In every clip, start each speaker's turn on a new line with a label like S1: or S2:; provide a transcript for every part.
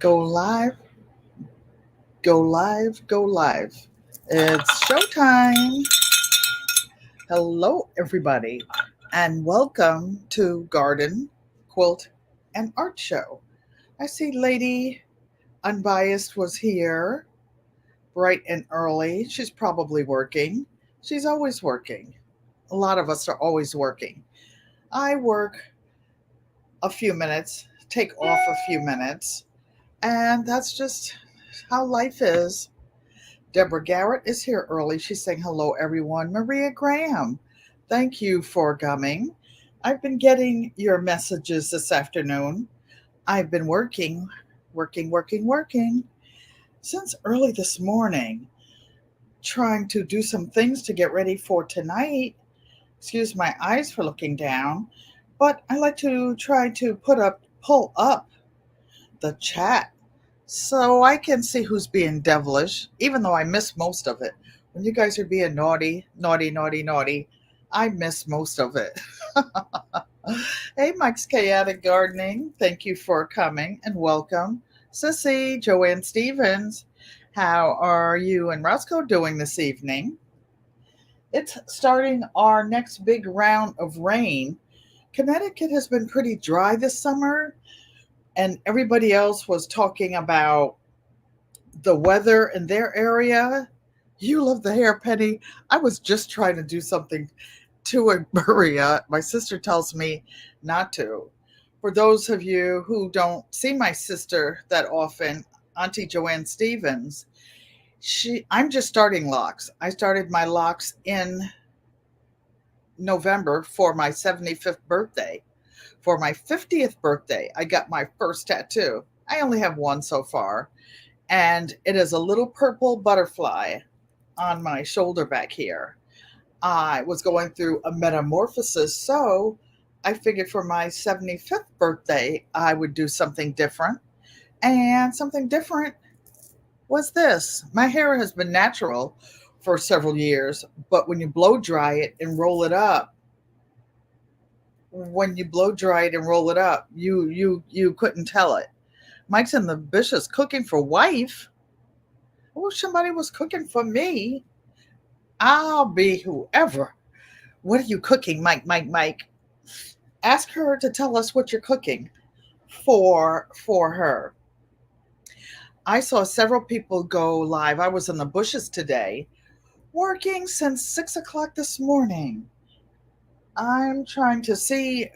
S1: Go live, go live, go live. It's showtime. Hello, everybody, and welcome to Garden, Quilt, and Art Show. I see Lady Unbiased was here bright and early. She's probably working. She's always working. A lot of us are always working. I work a few minutes, take off a few minutes, and that's just how life is. Deborah Garrett is here early. She's saying hello, everyone. Maria Graham, thank you for coming. I've been getting your messages this afternoon. I've been working since early this morning, trying to do some things to get ready for tonight. Excuse my eyes for looking down, but I like to try to pull up the chat so I can see who's being devilish, even though I miss most of it. When you guys are being naughty, I miss most of it. Hey, Mike's Chaotic Gardening, thank you for coming and welcome. Sissy, Joanne Stevens, how are you and Roscoe doing this evening? It's starting our next big round of rain. Connecticut has been pretty dry this summer, and everybody else was talking about the weather in their area. You love the hair, Penny. I was just trying to do something to it, Maria. My sister tells me not to. For those of you who don't see my sister that often, Auntie Joanne Stevens, I'm just starting locks. I started my locks in November for my 75th birthday. For my 50th birthday, I got my first tattoo. I only have one so far, and it is a little purple butterfly on my shoulder back here. I was going through a metamorphosis, so I figured for my 75th birthday, I would do something different. And something different was this. My hair has been natural for several years, but when you blow dry it and roll it up, you couldn't tell it. Mike's in the bushes cooking for wife. I wish somebody was cooking for me. I'll be whoever. What are you cooking, Mike? Ask her to tell us what you're cooking for her. I saw several people go live. I was in the bushes today, working since 6 o'clock this morning. I'm trying to see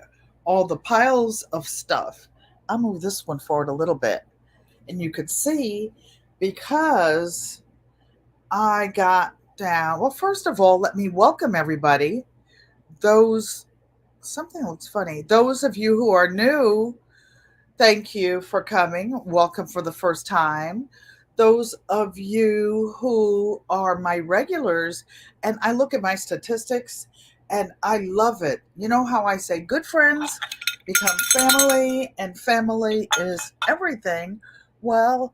S1: all the piles of stuff. I'll move this one forward a little bit. And you could see because I got down. Well, first of all, let me welcome everybody. Something looks funny. Those of you who are new, thank you for coming. Welcome for the first time. Those of you who are my regulars, and I look at my statistics and I love it. You know how I say good friends become family, and family is everything. Well,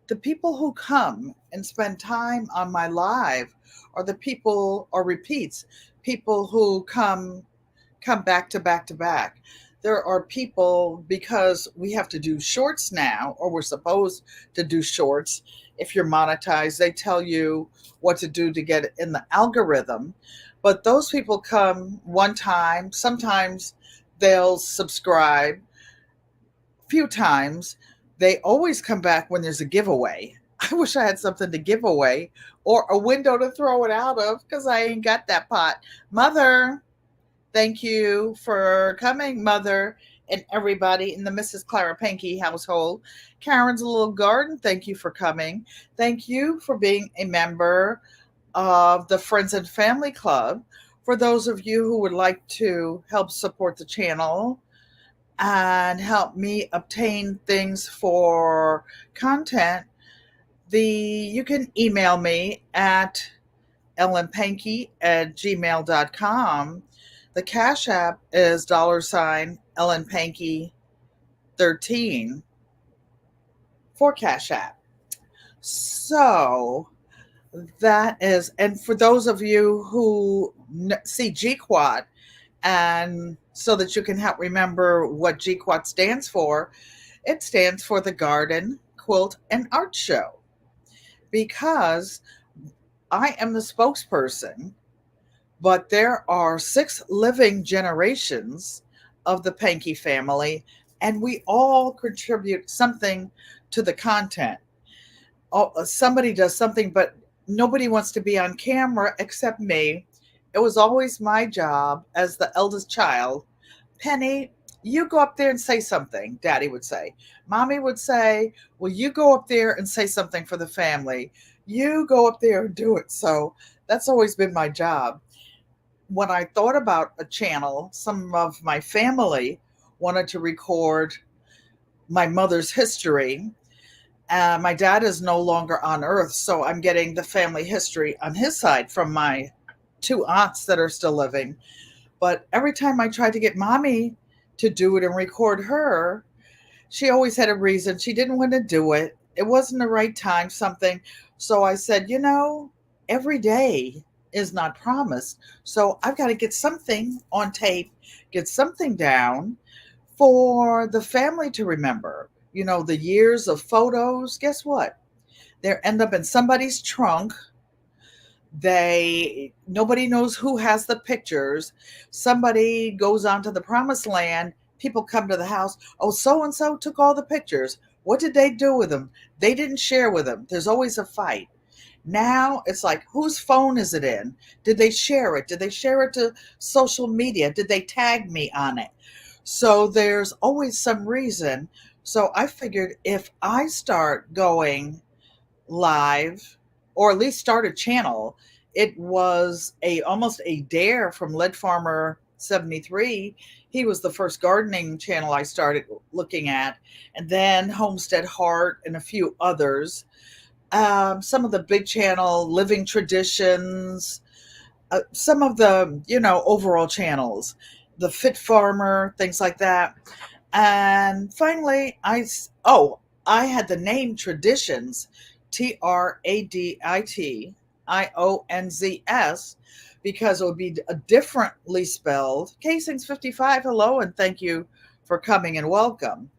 S1: the people who come and spend time on my live are the people or repeats, people who come back to back to back. There are people, because we have to do shorts now, or we're supposed to do shorts. If you're monetized, they tell you what to do to get in the algorithm. But those people come one time. Sometimes they'll subscribe a few times. They always come back when there's a giveaway. I wish I had something to give away or a window to throw it out of, because I ain't got that pot. Mother, thank you for coming, Mother, and everybody in the Mrs. Clara Pankey household. Karen's Little Garden, thank you for coming. Thank you for being a member of the Friends and Family Club. For those of you who would like to help support the channel and help me obtain things for content, you can email me at ellenpankey@gmail.com. The Cash App is $ellenpankey13 for Cash App. So that is, and for those of you who see GQUAT, and so that you can help remember what GQUAT stands for, It stands for the Garden, Quilt, and Art Show because I am the spokesperson, but there are 6 living generations of the Pankey family, and we all contribute something to the content. Somebody does something, but nobody wants to be on camera except me. It was always my job as the eldest child. Penny, you go up there and say something, Daddy would say. Mommy would say, well, you go up there and say something for the family. You go up there and do it. So that's always been my job. When I thought about a channel, some of my family wanted to record my mother's history. My dad is no longer on earth, so I'm getting the family history on his side from my 2 aunts that are still living. But every time I tried to get mommy to do it and record her, she always had a reason. She didn't want to do it. It wasn't the right time, something. So I said, every day is not promised. So I've got to get something on tape, get something down for the family to remember. The years of photos, guess what? They end up in somebody's trunk. Nobody knows who has the pictures. Somebody goes on to the promised land. People come to the house. Oh, so and so took all the pictures. What did they do with them? They didn't share with them. There's always a fight. Now it's like, whose phone is it in? Did they share it? Did they share it to social media? Did they tag me on it? So there's always some reason. So I figured if I start going live, or at least start a channel. It was almost a dare from Lead Farmer 73. He was the first gardening channel I started looking at, and then Homestead Heart and a few others. Some of the big channel Living Traditions, some of the overall channels, the Fit Farmer, things like that. And finally, I had the name Traditions, TRADITIONZS, because it would be differently spelled. Casings 55, hello, and thank you for coming and welcome.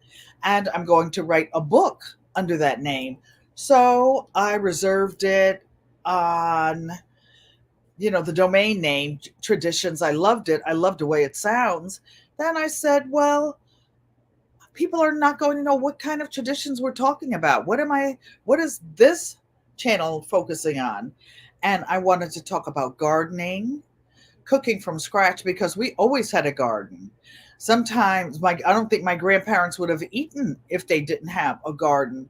S1: And I'm going to write a book under that name. So I reserved it on, the domain name Traditions. I loved it. I loved the way it sounds. Then I said, well, people are not going to know what kind of traditions we're talking about. What is this channel focusing on? And I wanted to talk about gardening, cooking from scratch, because we always had a garden. Sometimes I don't think my grandparents would have eaten if they didn't have a garden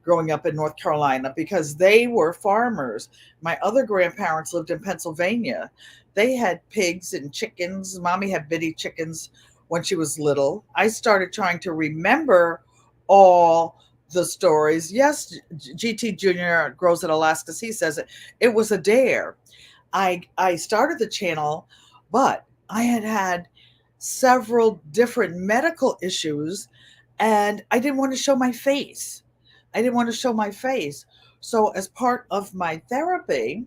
S1: growing up in North Carolina, because they were farmers. My other grandparents lived in Pennsylvania. They had pigs and chickens. Mommy had bitty chickens when she was little. I started trying to remember all the stories. Yes, GT Jr. grows in Alaska. He says it was a dare. I started the channel, but I had several different medical issues, and I didn't want to show my face. I didn't want to show my face. So as part of my therapy,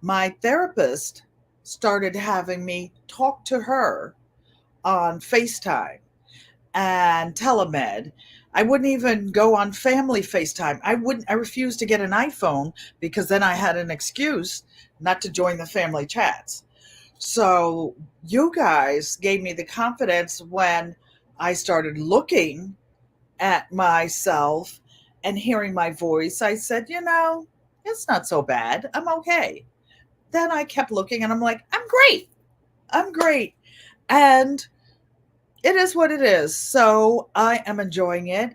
S1: my therapist started having me talk to her on FaceTime and telemed. I wouldn't even go on family FaceTime. I refused to get an iPhone because then I had an excuse not to join the family chats. So you guys gave me the confidence when I started looking at myself and hearing my voice. I said, it's not so bad. I'm okay. Then I kept looking and I'm like, I'm great. I'm great. And it is what it is. So I am enjoying it.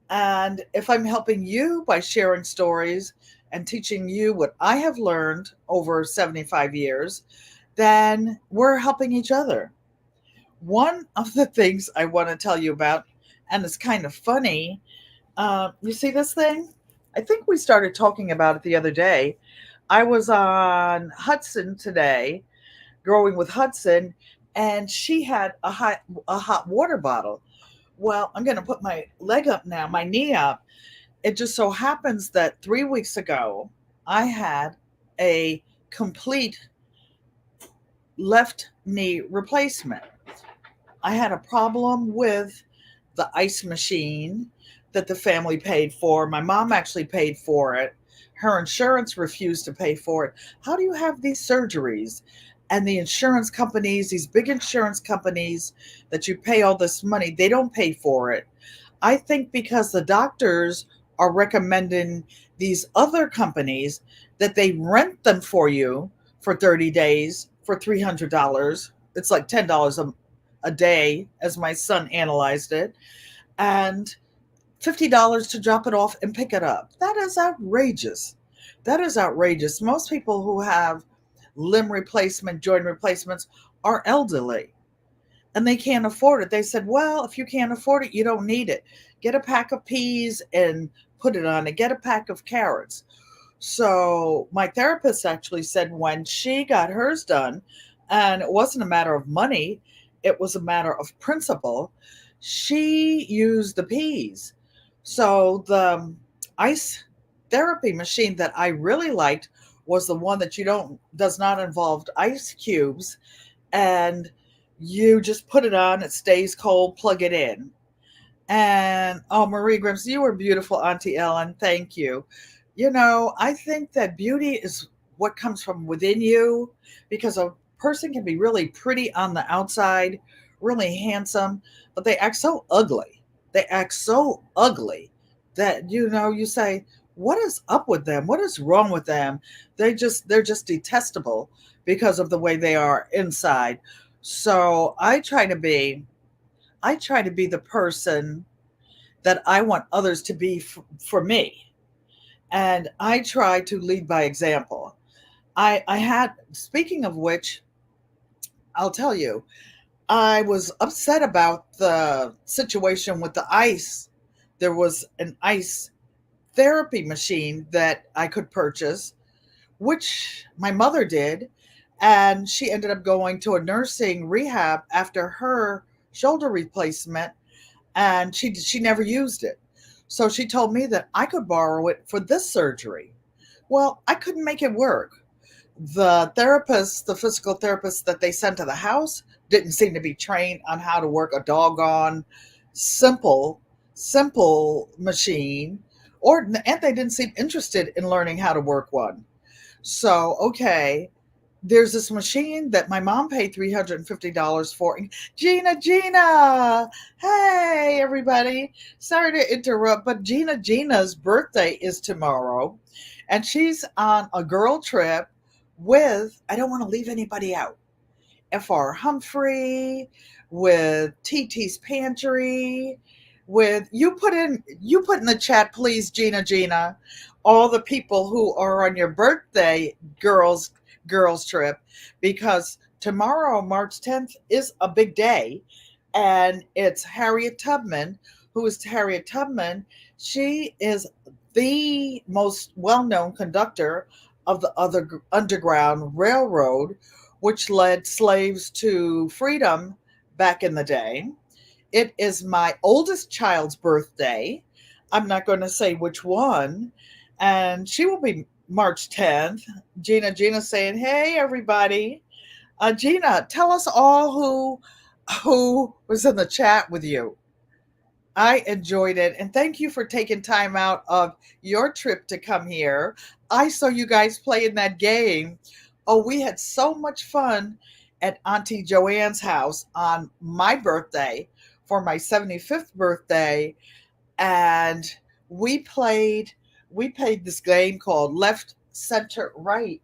S1: And if I'm helping you by sharing stories and teaching you what I have learned over 75 years, then we're helping each other. One of the things I want to tell you about, and it's kind of funny, you see this thing? I think we started talking about it the other day. I was on Hudson today, growing with Hudson, and she had a hot water bottle. Well, I'm going to put my leg up now, my knee up. It just so happens that 3 weeks ago, I had a complete left knee replacement. I had a problem with the ice machine that the family paid for. My mom actually paid for it. Her insurance refused to pay for it. How do you have these surgeries? And the insurance companies, these big insurance companies that you pay all this money, they don't pay for it. I think because the doctors are recommending these other companies that they rent them for you for 30 days for $300. It's like $10 a day, as my son analyzed it, and $50 to drop it off and pick it up. That is outrageous. That is outrageous. Most people who have limb replacement, joint replacements are elderly and they can't afford it. They said, well, if you can't afford it, you don't need it. Get a pack of peas and put it on it. Get a pack of carrots. So my therapist actually said when she got hers done, and it wasn't a matter of money, it was a matter of principle, she used the peas. So the ice therapy machine that I really liked was the one that you don't does not involve ice cubes, and you just put it on, it stays cold, plug it in. And oh, Marie Grims, you were beautiful, Auntie Ellen. Thank you. You know, I think that beauty is what comes from within you, because a person can be really pretty on the outside, really handsome, but they act so ugly. They act so ugly that, you know, you say, what is up with them? What is wrong with them? They're just detestable because of the way they are inside. So I try to be the person that I want others to be for me. And I try to lead by example. I had, speaking of which, I'll tell you, I was upset about the situation with the ice. There was an ice therapy machine that I could purchase, which my mother did. And she ended up going to a nursing rehab after her shoulder replacement, and she never used it. So she told me that I could borrow it for this surgery. Well, I couldn't make it work. The therapist, the physical therapist that they sent to the house, didn't seem to be trained on how to work a doggone simple, simple machine, or and they didn't seem interested in learning how to work one. So, okay, there's this machine that my mom paid $350 for. Gina, hey everybody. Sorry to interrupt, but Gina's birthday is tomorrow, and she's on a girl trip with, I don't want to leave anybody out, F.R. Humphrey, with TT's Pantry, with you put in the chat, please, Gina, all the people who are on your birthday girls trip, because tomorrow, March 10th, is a big day, and it's Harriet Tubman. Who is Harriet Tubman? She is the most well-known conductor of the other Underground Railroad, which led slaves to freedom back in the day. It is my oldest child's birthday. I'm not going to say which one. And she will be March 10th. Gina saying, hey, everybody. Gina, tell us all who was in the chat with you. I enjoyed it. And thank you for taking time out of your trip to come here. I saw you guys playing that game. Oh, we had so much fun at Auntie Joanne's house on my birthday for my 75th birthday. And we played we played this game called Left, Center, Right.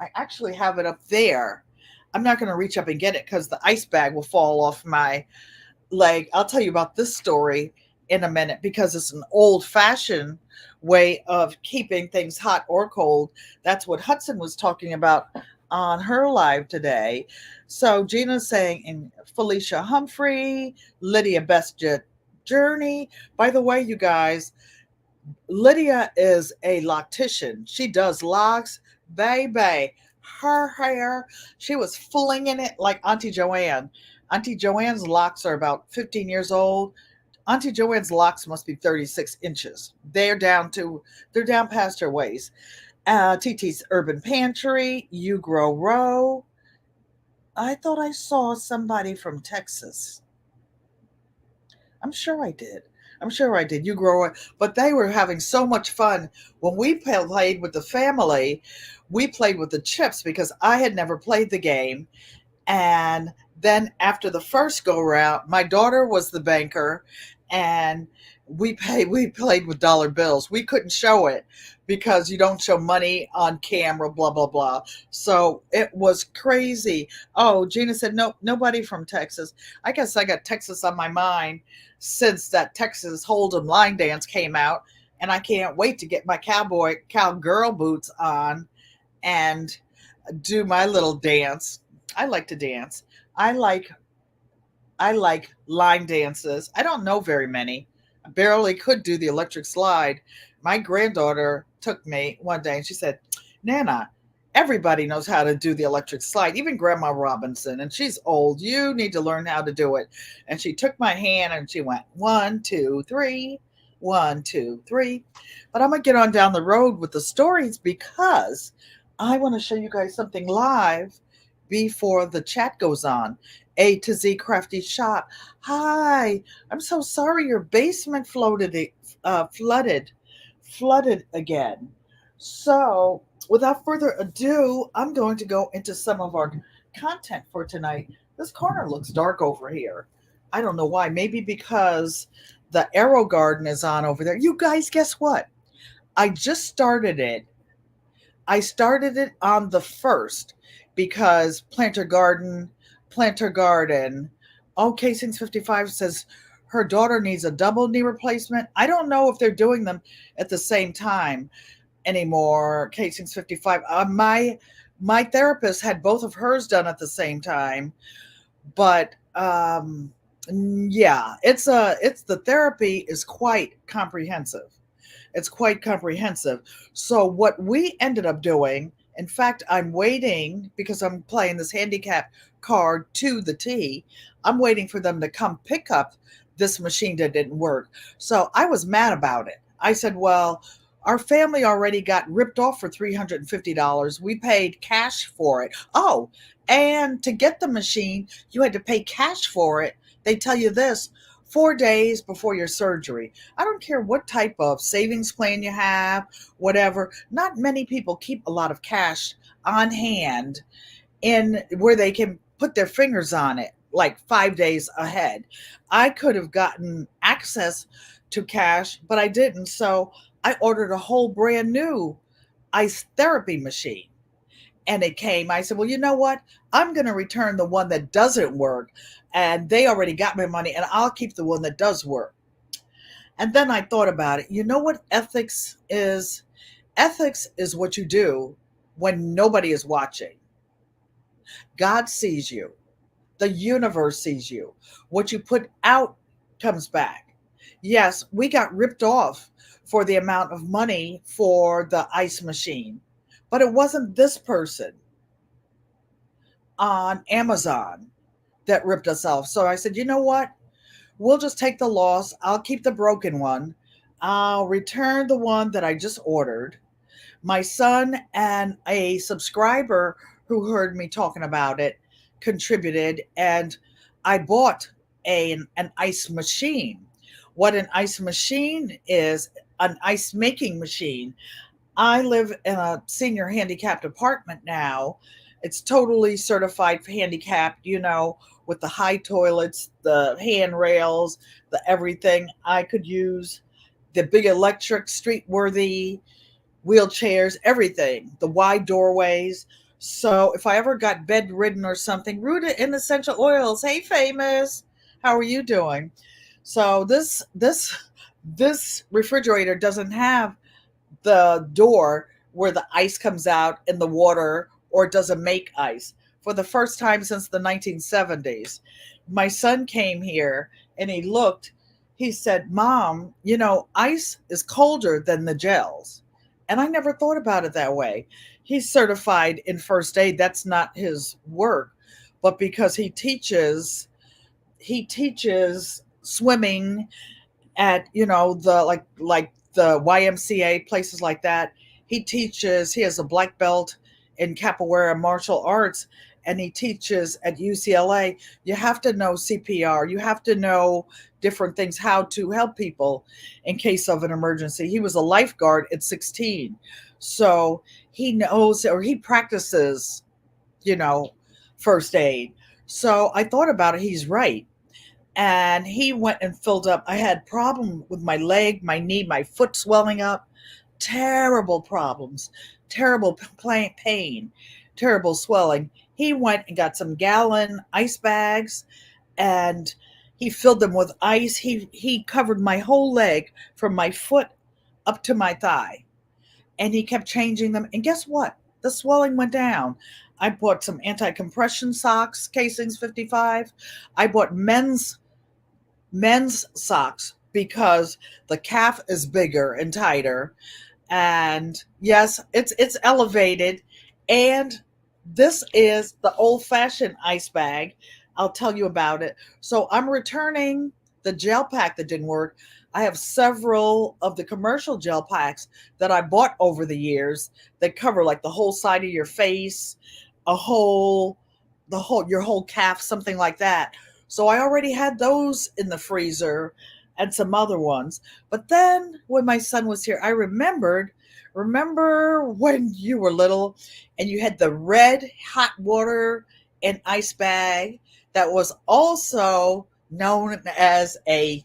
S1: I actually have it up there. I'm not going to reach up and get it because the ice bag will fall off my leg. I'll tell you about this story in a minute because it's an old fashioned way of keeping things hot or cold. That's what Hudson was talking about on her live today. So Gina's saying, and Felicia Humphrey, Lydia Best Journey. By the way, you guys, Lydia is a loctician. She does locks, baby. Her hair, she was flinging it like Auntie Joanne. Auntie Joanne's locks are about 15 years old. Auntie Joanne's locks must be 36 inches. They're down past her waist. TT's Urban Pantry, You Grow Row. I thought I saw somebody from Texas. I'm sure I did. I'm sure I did. You grow it, but they were having so much fun when we played with the family. We played with the chips because I had never played the game, and then after the first go round, my daughter was the banker, and we played with dollar bills. We couldn't show it because you don't show money on camera, blah blah blah. So it was crazy. Oh, Gina said no, nobody from Texas. I guess I got Texas on my mind since that Texas Hold'em line dance came out, and I can't wait to get my cowgirl boots on and do my little dance. I like to dance. I like I like line dances. I don't know very many. I barely could do the electric slide. My granddaughter took me one day and she said, Nana, everybody knows how to do the electric slide, even Grandma Robinson, and she's old. You need to learn how to do it. And she took my hand and she went, 1, 2, 3, 1, 2, 3. But I'm going to get on down the road with the stories because I want to show you guys something live before the chat goes on. A to Z Crafty Shop. Hi, I'm so sorry your basement flooded again. So, without further ado, I'm going to go into some of our content for tonight. This corner looks dark over here. I don't know why. Maybe because the Arrow Garden is on over there. You guys, guess what? I just started it. I started it on the 1st because Planter Garden. Oh, Casings 55 says her daughter needs a double knee replacement. I don't know if they're doing them at the same time anymore. Casings 55. My therapist had both of hers done at the same time, but yeah, it's the therapy is quite comprehensive. It's quite comprehensive. So what we ended up doing, in fact, I'm waiting because I'm playing this handicap card to the T. I'm waiting for them to come pick up this machine that didn't work. So I was mad about it. I said, well, our family already got ripped off for $350. We paid cash for it. Oh, and to get the machine, you had to pay cash for it. They tell you this 4 days before your surgery. I don't care what type of savings plan you have, whatever. Not many people keep a lot of cash on hand in where they can put their fingers on it like 5 days ahead. I could have gotten access to cash, but I didn't. So I ordered a whole brand new ice therapy machine. And it came. I said, well, you know what? I'm going to return the one that doesn't work. And they already got my money, and I'll keep the one that does work. And then I thought about it. You know what ethics is? Ethics is what you do when nobody is watching. God sees you. The universe sees you. What you put out comes back. Yes, we got ripped off for the amount of money for the ice machine, but it wasn't this person on Amazon that ripped us off. So I said, you know what? We'll just take the loss. I'll keep the broken one. I'll return the one that I just ordered. My son and a subscriber who heard me talking about it contributed, and I bought an ice machine. What an ice machine is, an ice making machine. I live in a senior handicapped apartment now. It's totally certified for handicapped, with the high toilets, the handrails, the everything. I could use the big electric street worthy wheelchairs, everything, the wide doorways. So if I ever got bedridden or something, rooted in essential oils. Hey, famous, how are you doing? So this refrigerator doesn't have the door where the ice comes out in the water, or it doesn't make ice. For the first time since the 1970s, my son came here and he looked. He said, Mom, ice is colder than the gels. And I never thought about it that way. He's certified in first aid. That's not his work, but because he teaches swimming at the like the YMCA, places like that. He has a black belt in capoeira martial arts, and he teaches at UCLA. You have to know CPR. You have to know different things, how to help people in case of an emergency. He was a lifeguard at 16. So he knows, or he practices, you know, first aid. So I thought about it. He's right. And he went and filled up. I had problem with my leg, my knee, my foot swelling up. Terrible problems, terrible pain, terrible swelling. He went and got some gallon ice bags, and he filled them with ice. He covered my whole leg from my foot up to my thigh, and he kept changing them. And guess what? The swelling went down. I bought some anti-compression socks, casings 55. I bought men's socks because the calf is bigger and tighter. And yes, it's elevated. And this is the old-fashioned ice bag. I'll tell you about it. So I'm returning the gel pack that didn't work. I have several of the commercial gel packs that I bought over the years that cover like the whole side of your face, a whole your whole calf, something like that. So I already had those in the freezer and some other ones. But then when my son was here, I remember when you were little and you had the red hot water and ice bag that was also known as a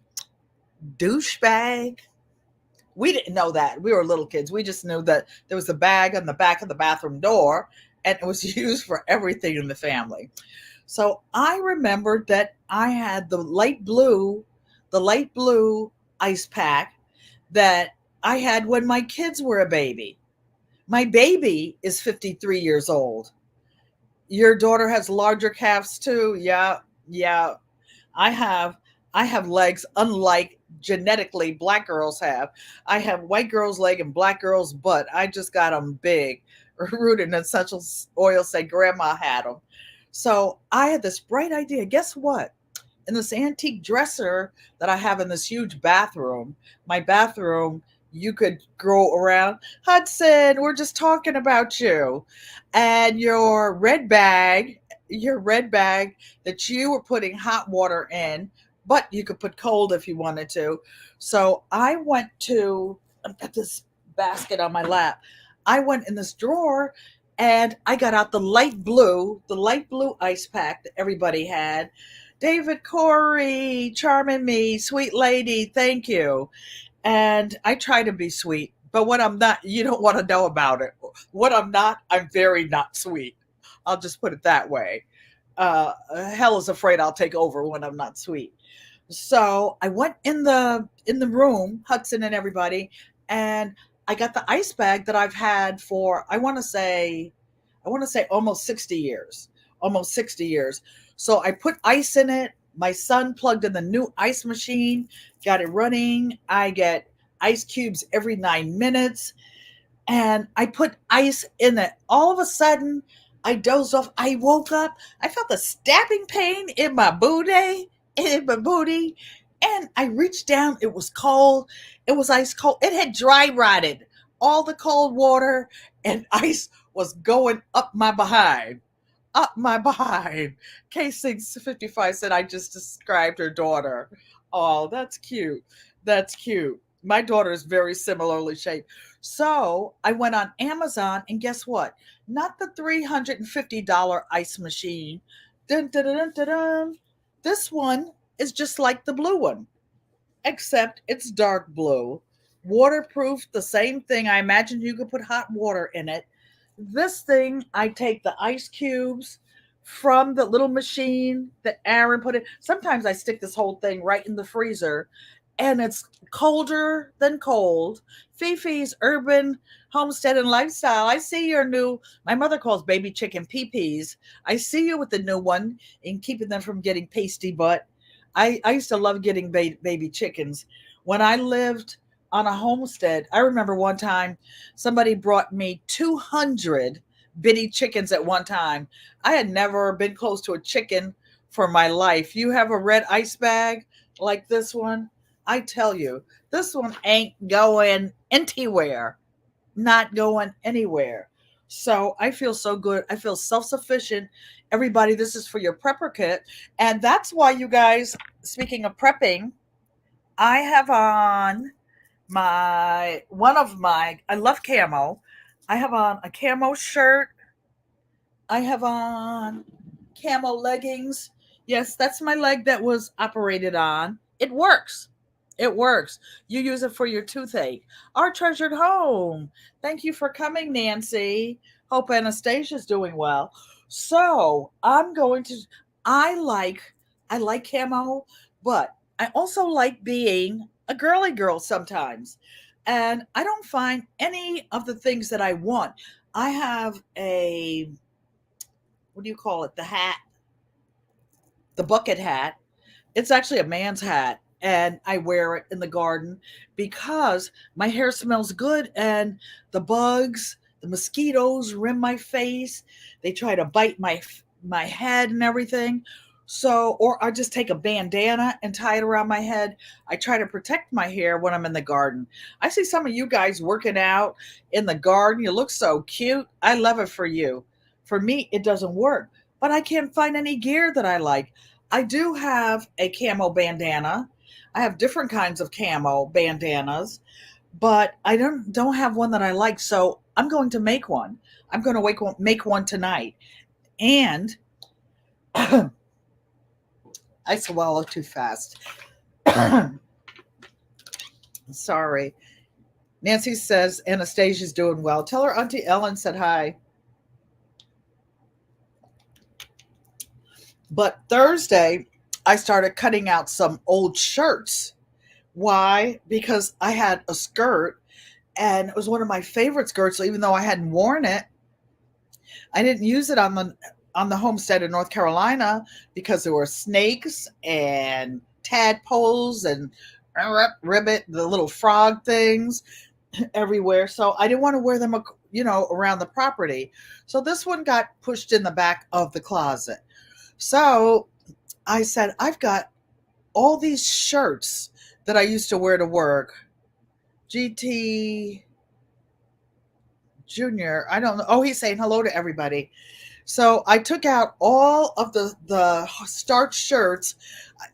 S1: douche bag. We didn't know that. We were little kids. We just knew that there was a bag on the back of the bathroom door and it was used for everything in the family. So I remembered that I had the light blue ice pack that I had when my kids were a baby. My baby is 53 years old. Your daughter has larger calves too. Yeah, yeah. I have I have legs unlike genetically black girls have. I have white girls' leg and black girls' butt. I just got them big. Rooted in essential oil say grandma had them. So I had this bright idea. Guess what? In this antique dresser that I have in this huge bathroom, my bathroom, you could go around. Hudson, we're just talking about you. And your red bag that you were putting hot water in, but you could put cold if you wanted to. So I went to, I've got this basket on my lap. I went in this drawer and I got out the light blue ice pack that everybody had. David Corey, charming me, sweet lady, thank you. And I try to be sweet, but when I'm not, you don't want to know about it. What I'm not, I'm very not sweet. I'll just put it that way. Hell is afraid I'll take over when I'm not sweet. So I went in the room, Hudson and everybody, and I got the ice bag that I've had for I want to say almost 60 years. Almost 60 years. So I put ice in it. My son plugged in the new ice machine, got it running. I get ice cubes every 9 minutes and I put ice in it. All of a sudden, I dozed off. I woke up. I felt a stabbing pain in my booty, and I reached down. It was cold. It was ice cold. It had dry rotted. All the cold water and ice was going up my behind. Up my behind. K655 said I just described her daughter. Oh, that's cute. That's cute. My daughter is very similarly shaped. So I went on Amazon and guess what? Not the $350 ice machine. Dun, dun, dun, dun, dun, dun. This one is just like the blue one, except it's dark blue. Waterproof, the same thing. I imagine you could put hot water in it. This thing, I take the ice cubes from the little machine that Aaron put in. Sometimes I stick this whole thing right in the freezer, and it's colder than cold. Fifi's Urban Homestead and Lifestyle. I see your new, my mother calls baby chicken peepees. I see you with the new one and keeping them from getting pasty butt. I used to love getting baby chickens. When I lived on a homestead, I remember one time somebody brought me 200 bitty chickens at one time. I had never been close to a chicken for my life. You have a red ice bag like this one? I tell you, this one ain't going anywhere. Not going anywhere. So I feel so good. I feel self-sufficient. Everybody, this is for your prepper kit. And that's why, you guys, speaking of prepping, I have on I love camo. I have on a camo shirt. I have on camo leggings. Yes, that's my leg that was operated on. It works. It works. You use it for your toothache. Our treasured home. Thank you for coming, Nancy. Hope Anastasia's doing well. So I'm going to. I like I like camo, but I also like being a girly girl sometimes, and I don't find any of the things that I want. I have a, what do you call it? The hat, the bucket hat. It's actually a man's hat, and I wear it in the garden because my hair smells good, and the bugs, the mosquitoes rim my face. They try to bite my head and everything. So, or I just take a bandana and tie it around my head. I try to protect my hair when I'm in the garden. I see some of you guys working out in the garden. You look so cute. I love it for you. For me, it doesn't work, but I can't find any gear that I like. I do have a camo bandana. I have different kinds of camo bandanas, but I don't have one that I like. So I'm going to make one. I'm going to make one tonight. And I swallowed too fast. Sorry. Nancy says Anastasia's doing well. Tell her Auntie Ellen said hi. But Thursday, I started cutting out some old shirts. Why? Because I had a skirt, and it was one of my favorite skirts. So even though I hadn't worn it, I didn't use it on the homestead in North Carolina because there were snakes and tadpoles and ribbit, the little frog things everywhere. So I didn't want to wear them, around the property. So this one got pushed in the back of the closet. So I said, I've got all these shirts that I used to wear to work. GT Junior, I don't know. Oh, he's saying hello to everybody. So I took out all of the starch shirts.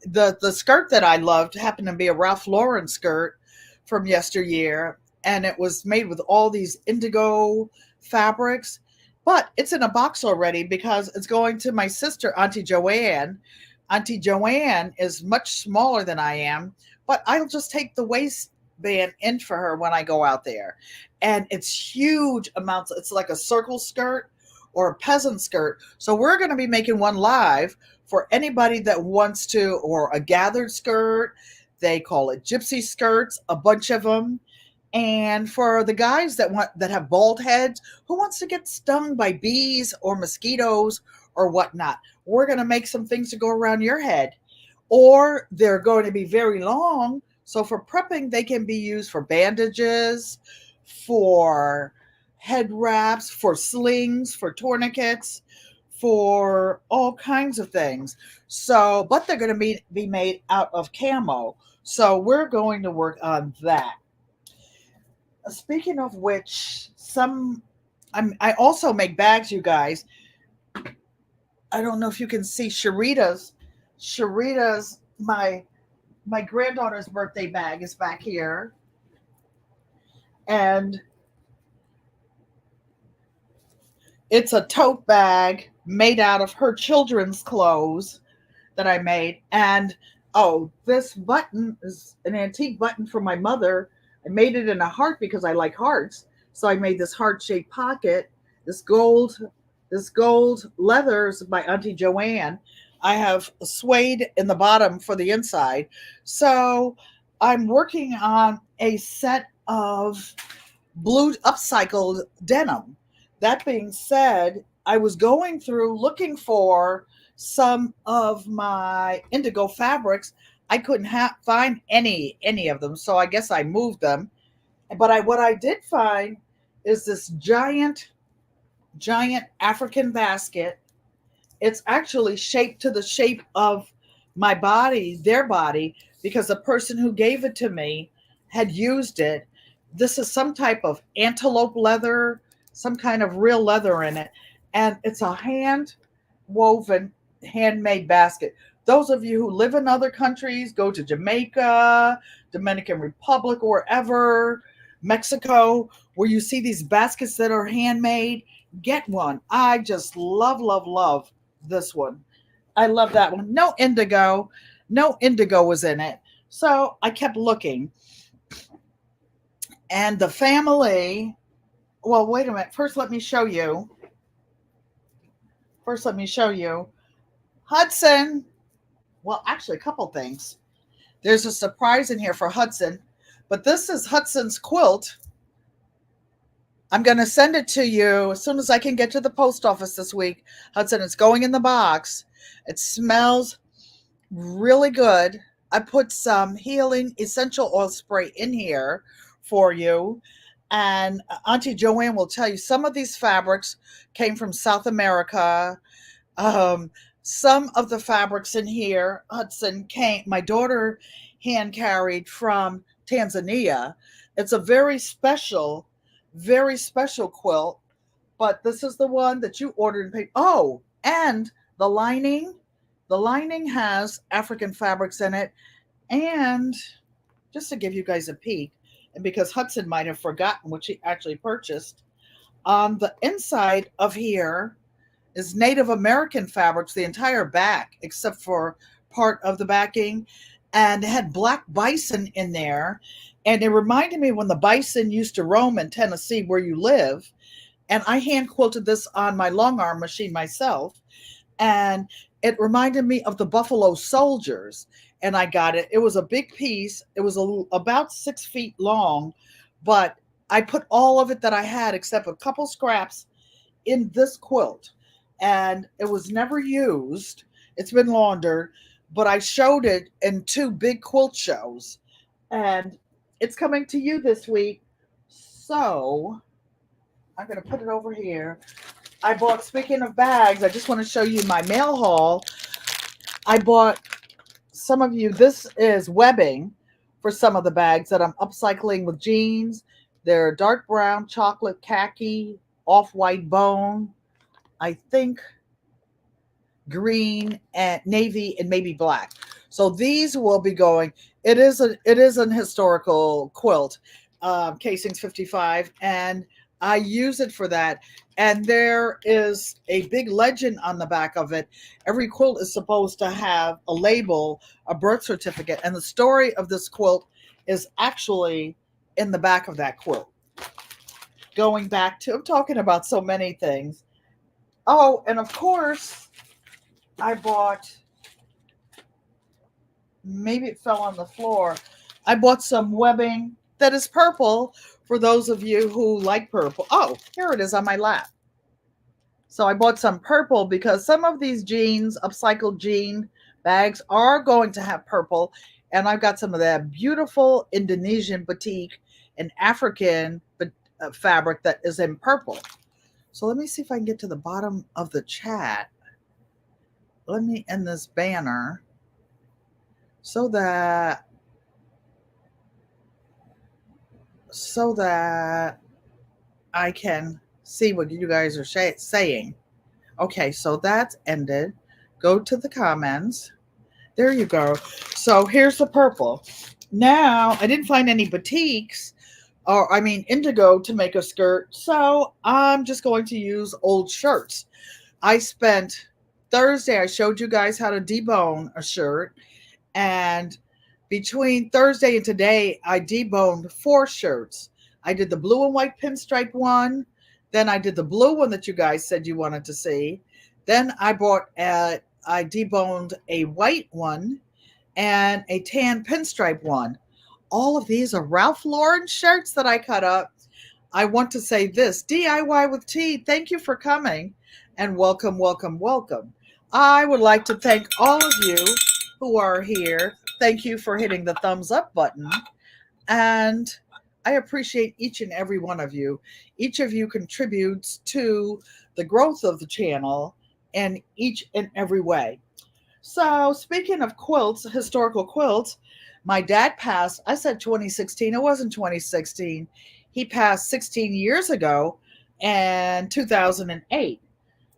S1: The skirt that I loved happened to be a Ralph Lauren skirt from yesteryear, and it was made with all these indigo fabrics. But it's in a box already because it's going to my sister, Auntie Joanne. Auntie Joanne is much smaller than I am, but I'll just take the waistband in for her when I go out there. And it's huge amounts. It's like a circle skirt or a peasant skirt. So we're going to be making one live for anybody that wants to, or a gathered skirt. They call it gypsy skirts, a bunch of them. And for the guys that have bald heads, who wants to get stung by bees or mosquitoes or whatnot, we're going to make some things to go around your head. Or they're going to be very long. So for prepping, they can be used for bandages, for head wraps, for slings, for tourniquets, for all kinds of things. So, but they're going to be made out of camo. So we're going to work on that. Speaking of which, I also make bags, you guys. I don't know if you can see Sharita's. My granddaughter's birthday bag is back here, and it's a tote bag made out of her children's clothes that I made. And oh, this button is an antique button from my mother. I made it in a heart because I like hearts. So I made this heart-shaped pocket. This gold leather is by Auntie Joanne. I have suede in the bottom for the inside. So I'm working on a set of blue upcycled denim. That being said, I was going through looking for some of my indigo fabrics. I couldn't find any of them, so I guess I moved them. But what I did find is this giant African basket. It's actually shaped to the shape of my body, their body, because the person who gave it to me had used it. This is some type of antelope leather some kind of real leather in it. And it's a hand woven, handmade basket. Those of you who live in other countries, go to Jamaica, Dominican Republic, or wherever, Mexico, where you see these baskets that are handmade, get one. I just love, love, love this one. I love that one. No indigo. No indigo was in it. So I kept looking. And the family, well, wait a minute. First, let me show you. Hudson. Well, actually, a couple things. There's a surprise in here for Hudson, but this is Hudson's quilt. I'm going to send it to you as soon as I can get to the post office this week. Hudson, it's going in the box. It smells really good. I put some healing essential oil spray in here for you. And Auntie Joanne will tell you some of these fabrics came from South America. Some of the fabrics in here, Hudson, my daughter hand carried from Tanzania. It's a very special quilt, but this is the one that you ordered and paid. Oh, and the lining has African fabrics in it. And just to give you guys a peek, and because Hudson might have forgotten what she actually purchased, on the inside of here is Native American fabrics, the entire back, except for part of the backing, and it had black bison in there. And it reminded me when the bison used to roam in Tennessee, where you live. And I hand quilted this on my long arm machine myself. And it reminded me of the Buffalo Soldiers. And I got it. It was a big piece. It was about 6 feet long, but I put all of it that I had, except a couple scraps, in this quilt. And it was never used. It's been laundered, but I showed it in 2 big quilt shows. And it's coming to you this week. So I'm going to put it over here. I bought, speaking of bags, I just want to show you my mail haul. I bought some of you, this is webbing for some of the bags that I'm upcycling with jeans. They're dark brown, chocolate, khaki, off-white bone, I think green and navy and maybe black. So these will be going. It is an historical quilt, casings 55, and I use it for that. And there is a big legend on the back of it. Every quilt is supposed to have a label, a birth certificate, and the story of this quilt is actually in the back of that quilt. Going back to, I'm talking about so many things. Oh, and of course, I bought, maybe it fell on the floor. I bought some webbing that is purple for those of you who like purple. Oh, here it is on my lap. So I bought some purple because some of these jeans, upcycled jean bags, are going to have purple. And I've got some of that beautiful Indonesian batik and African fabric that is in purple. So let me see if I can get to the bottom of the chat. Let me end this banner so that I can see what you guys are saying. Okay, so that's ended. Go to the comments. There you go. So here's the purple. Now, I didn't find any batiks, or I mean indigo, to make a skirt, so I'm just going to use old shirts. I spent Thursday, I showed you guys how to debone a shirt, and between Thursday and today, I deboned 4 shirts. I did the blue and white pinstripe one, then I did the blue one that you guys said you wanted to see, then I deboned a white one and a tan pinstripe one. All of these are Ralph Lauren shirts that I cut up. I want to say this, DIY with T, thank you for coming and welcome, welcome, welcome. I would like to thank all of you who are here. Thank you for hitting the thumbs up button. And I appreciate each and every one of you. Each of you contributes to the growth of the channel in each and every way. So speaking of quilts, historical quilts, my dad passed, I said 2016, it wasn't 2016. He passed 16 years ago, in 2008.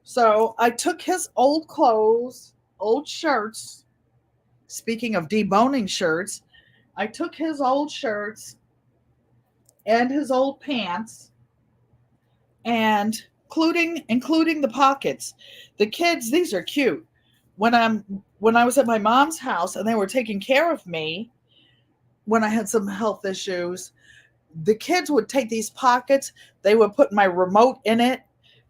S1: So I took his old clothes, old shirts. Speaking of deboning shirts, I took his old shirts and his old pants, and including the pockets. The kids, these are cute. When I was at my mom's house and they were taking care of me when I had some health issues, the kids would take these pockets, they would put my remote in it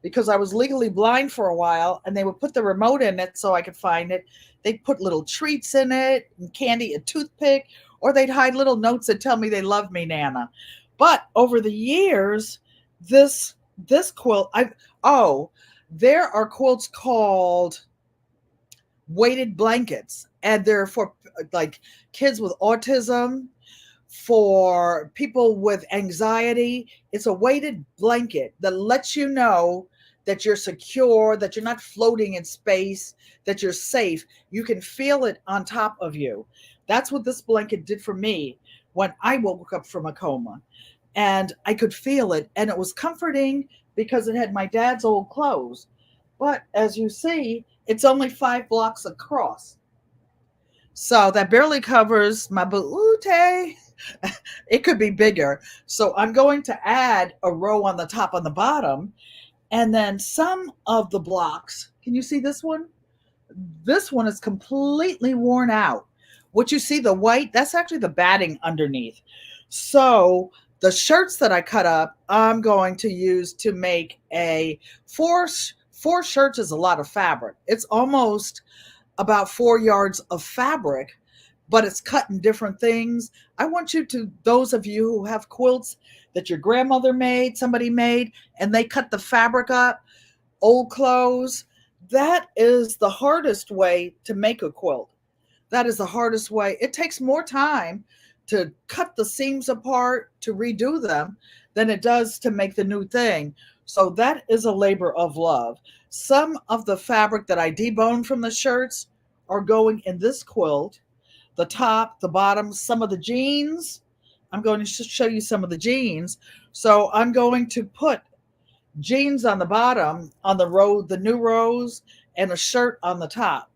S1: because I was legally blind for a while, and they would put the remote in it so I could find it. They'd put little treats in it and candy, a toothpick, or they'd hide little notes that tell me they love me, Nana. But over the years, this quilt, there are quilts called weighted blankets, and they're for like kids with autism, for people with anxiety. It's a weighted blanket that lets you know that you're secure, that you're not floating in space, that you're safe. You can feel it on top of you. That's what this blanket did for me when I woke up from a coma. And I could feel it, and it was comforting because it had my dad's old clothes. But as you see, it's only 5 blocks across. So that barely covers my booty. It could be bigger. So I'm going to add a row on the top and the bottom. And then some of the blocks, can you see this one? This one is completely worn out. What you see, the white, that's actually the batting underneath. So the shirts that I cut up, I'm going to use to make a four shirts is a lot of fabric. It's almost about 4 yards of fabric, but it's cut in different things. I want you to, those of you who have quilts that your grandmother made, somebody made, and they cut the fabric up, old clothes, that is the hardest way to make a quilt. That is the hardest way. It takes more time to cut the seams apart, to redo them, than it does to make the new thing. So that is a labor of love. Some of the fabric that I deboned from the shirts are going in this quilt. The top, the bottom, some of the jeans. I'm going to show you some of the jeans. So I'm going to put jeans on the bottom, on the row, the new rows, and a shirt on the top.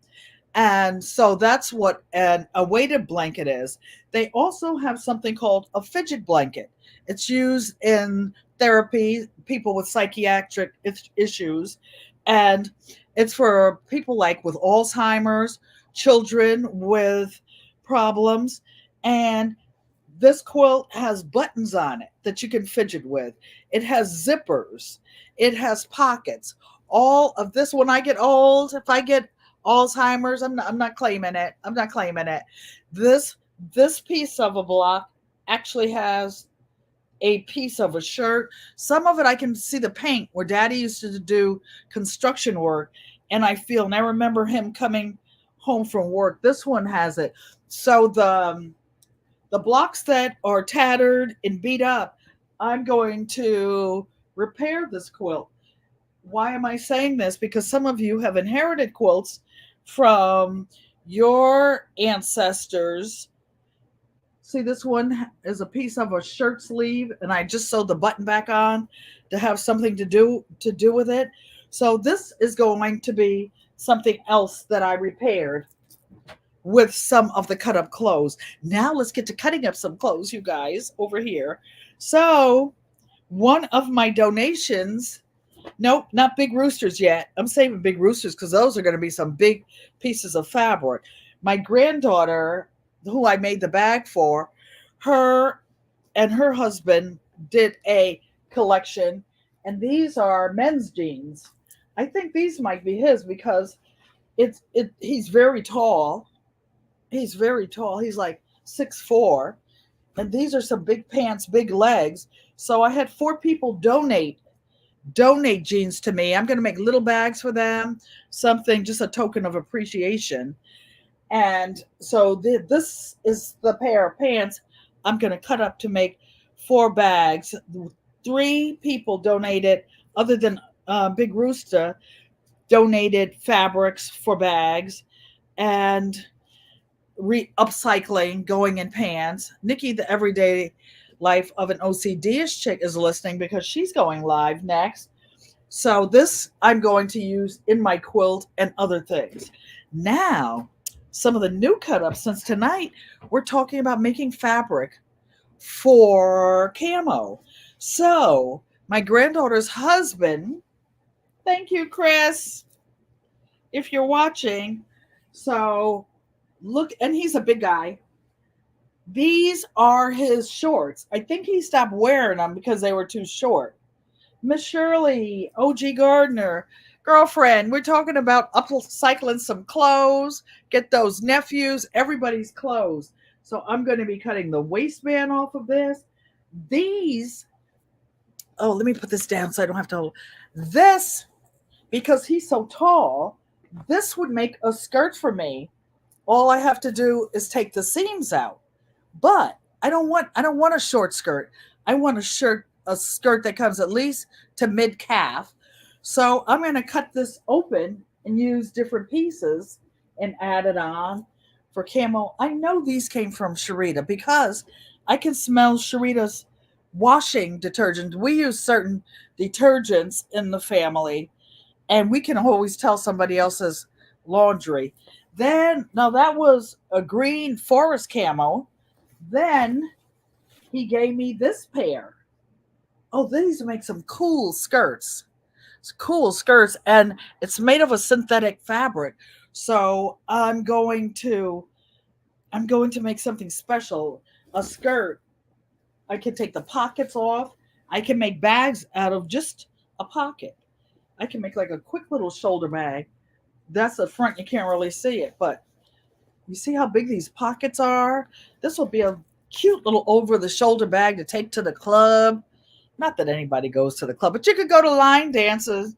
S1: And so that's what a weighted blanket is. They also have something called a fidget blanket. It's used in therapy, people with psychiatric issues, and it's for people like with Alzheimer's, children with problems. And this quilt has buttons on it that you can fidget with. It has zippers. It has pockets. All of this, when I get old, if I get Alzheimer's, I'm not claiming it. I'm not claiming it. This piece of a block actually has a piece of a shirt. Some of it I can see the paint where Daddy used to do construction work, and I remember him coming home from work. This one has it. So the blocks that are tattered and beat up, I'm going to repair this quilt. Why am I saying this? Because some of you have inherited quilts from your ancestors. See, this one is a piece of a shirt sleeve, and I just sewed the button back on to have something to do with it. So this is going to be something else that I repaired with some of the cut up clothes. Now let's get to cutting up some clothes, you guys, over here. So one of my donations, nope, not big roosters yet. I'm saving big roosters because those are going to be some big pieces of fabric. My granddaughter, who I made the bag for, her and her husband did a collection, and these are men's jeans. I think these might be his because he's very tall. He's very tall. He's like 6'4", and these are some big pants, big legs. So I had 4 people donate jeans to me. I'm going to make little bags for them, something, just a token of appreciation. And so this is the pair of pants I'm going to cut up to make 4 bags. 3 people donated, other than Big Rooster, donated fabrics for bags, and upcycling going in pants. Nikki, the everyday life of an OCD-ish chick, is listening because she's going live next. So this I'm going to use in my quilt and other things. Now, some of the new cut ups since tonight, we're talking about making fabric for camo. So my granddaughter's husband, thank you, Chris, if you're watching. So look, and he's a big guy. These are his shorts. I think he stopped wearing them because they were too short. Miss Shirley, OG Gardner, girlfriend, we're talking about upcycling some clothes, get those nephews, everybody's clothes. So I'm going to be cutting the waistband off of this. These, oh, let me put this down so I don't have to hold this, because he's so tall. This would make a skirt for me. All I have to do is take the seams out. But I don't want a short skirt. I want a skirt that comes at least to mid calf. So I'm going to cut this open and use different pieces and add it on for camo. I know these came from Sharita because I can smell Sharita's washing detergent. We use certain detergents in the family, and we can always tell somebody else's laundry. Then, now that was a green forest camo. Then he gave me this pair. Oh, these make some cool skirts. It's cool skirts, and it's made of a synthetic fabric. So I'm going to make something special. A skirt. I can take the pockets off. I can make bags out of just a pocket. I can make like a quick little shoulder bag. That's the front, you can't really see it, but you see how big these pockets are? This will be a cute little over the shoulder bag to take to the club. Not that anybody goes to the club, but you could go to line dances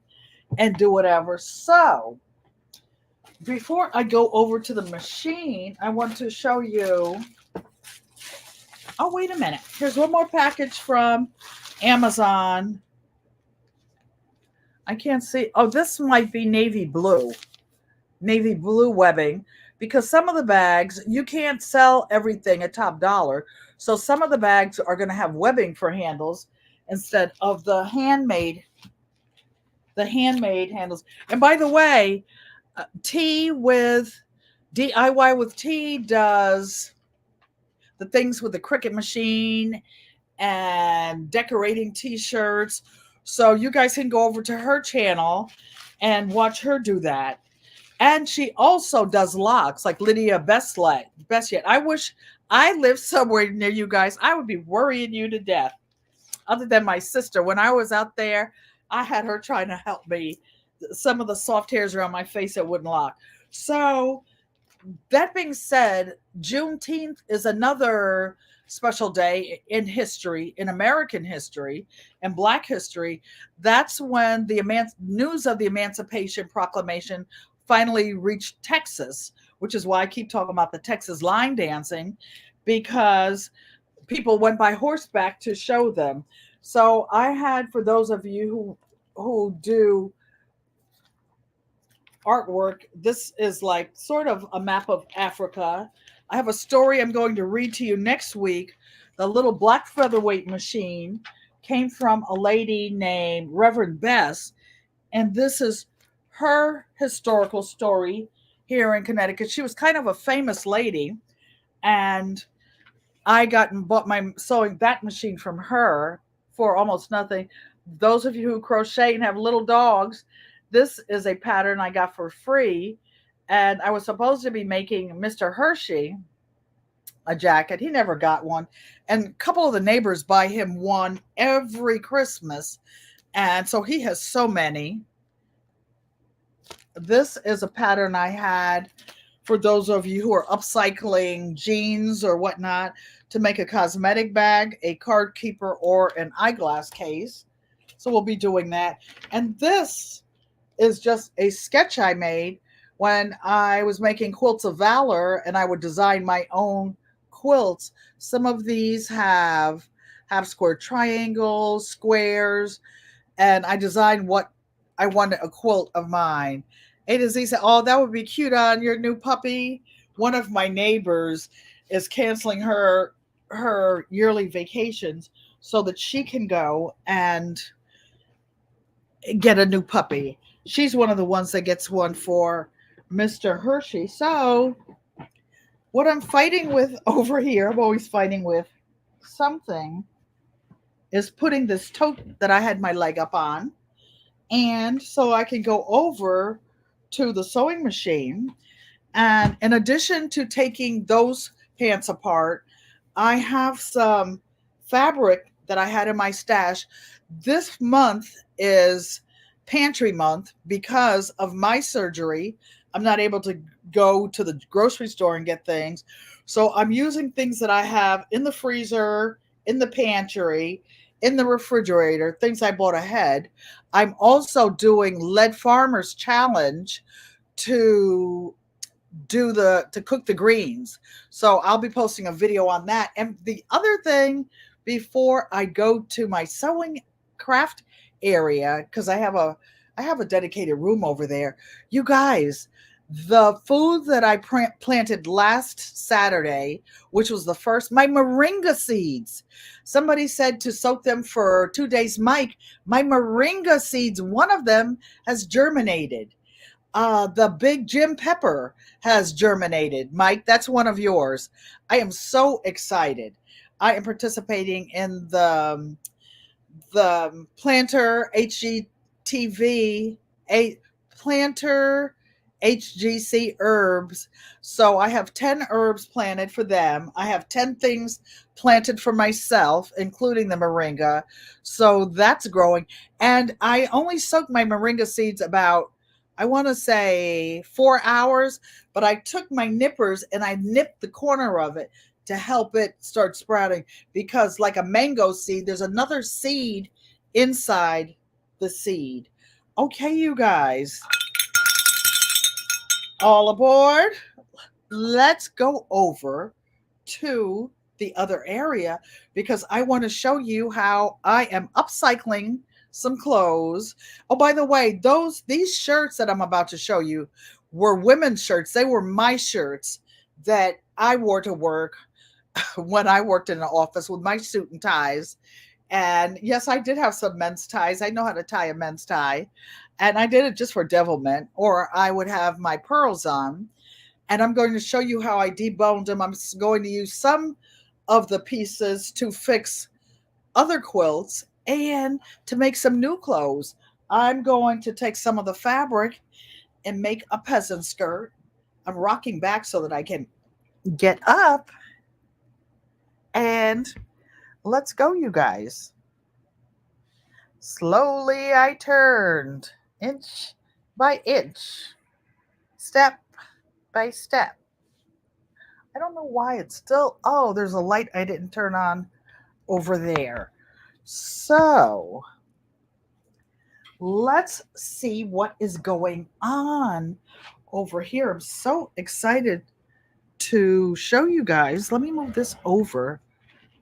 S1: and do whatever. So, before I go over to the machine, I want to show you. Oh, wait a minute. Here's one more package from Amazon. I can't see. Oh, this might be navy blue. Navy blue webbing, because some of the bags you can't sell everything at top dollar. So some of the bags are going to have webbing for handles instead of the handmade handles. And by the way, T with DIY with T does the things with the Cricut machine and decorating t-shirts. So you guys can go over to her channel and watch her do that. And she also does locks like Lydia Best Yet. I wish I lived somewhere near you guys. I would be worrying you to death. Other than my sister, when I was out there, I had her trying to help me. Some of the soft hairs around my face that wouldn't lock. So that being said, Juneteenth is another special day in history, in American history and Black history. That's when the news of the Emancipation Proclamation finally reached Texas, which is why I keep talking about the Texas line dancing, because people went by horseback to show them. So I had, for those of you who do artwork, this is like sort of a map of Africa. I have a story I'm going to read to you next week. The little black featherweight machine came from a lady named Reverend Bess, and this is her historical story here in Connecticut. She was kind of a famous lady, and I got and bought my sewing that machine from her for almost nothing. Those of you who crochet and have little dogs, this is a pattern I got for free. And I was supposed to be making Mr. Hershey a jacket. He never got one. And a couple of the neighbors buy him one every Christmas. And so he has so many. This is a pattern I had for those of you who are upcycling jeans or whatnot to make a cosmetic bag, a card keeper, or an eyeglass case. So we'll be doing that. And this is just a sketch I made when I was making Quilts of Valor, and I would design my own quilts. Some of these have square triangles, squares, and I designed what I wanted a quilt of mine. A to Z said, "Oh, that would be cute on your new puppy." One of my neighbors is canceling her yearly vacations so that she can go and get a new puppy. She's one of the ones that gets one for Mr. Hershey. So, what I'm fighting with over here, I'm always fighting with something, is putting this tote that I had my leg up on. And so I can go over to the sewing machine. And in addition to taking those pants apart, I have some fabric that I had in my stash. This month is pantry month because of my surgery. I'm not able to go to the grocery store and get things. So I'm using things that I have in the freezer, in the pantry, in the refrigerator, things I bought ahead. I'm also doing Lead Farmers Challenge to to cook the greens. So I'll be posting a video on that. And the other thing, before I go to my sewing craft area, because I have a dedicated room over there. You guys, the food that I planted last Saturday, which was the first, my moringa seeds. Somebody said to soak them for 2 days. Mike, my moringa seeds, one of them has germinated. The big Jim Pepper has germinated. Mike, that's one of yours. I am so excited. I am participating in the Planter HGTV, a Planter HGC herbs. So I have 10 herbs planted for them. I have 10 things planted for myself, including the moringa. So that's growing. And I only soaked my moringa seeds about, I want to say 4 hours, but I took my nippers and I nipped the corner of it to help it start sprouting, because like a mango seed, there's another seed inside the seed. Okay, you guys, all aboard. Let's go over to the other area because I want to show you how I am upcycling some clothes. Oh, by the way, these shirts that I'm about to show you were women's shirts. They were my shirts that I wore to work when I worked in an office with my suit and ties. And yes, I did have some men's ties. I know how to tie a men's tie. And I did it just for devilment, or I would have my pearls on. And I'm going to show you how I deboned them. I'm going to use some of the pieces to fix other quilts and to make some new clothes. I'm going to take some of the fabric and make a peasant skirt. I'm rocking back so that I can get up. And let's go, you guys. Slowly I turned, inch by inch, step by step. I don't know why it's still, oh, there's a light I didn't turn on over there. So let's see what is going on over here. I'm so excited to show you guys. Let me move this over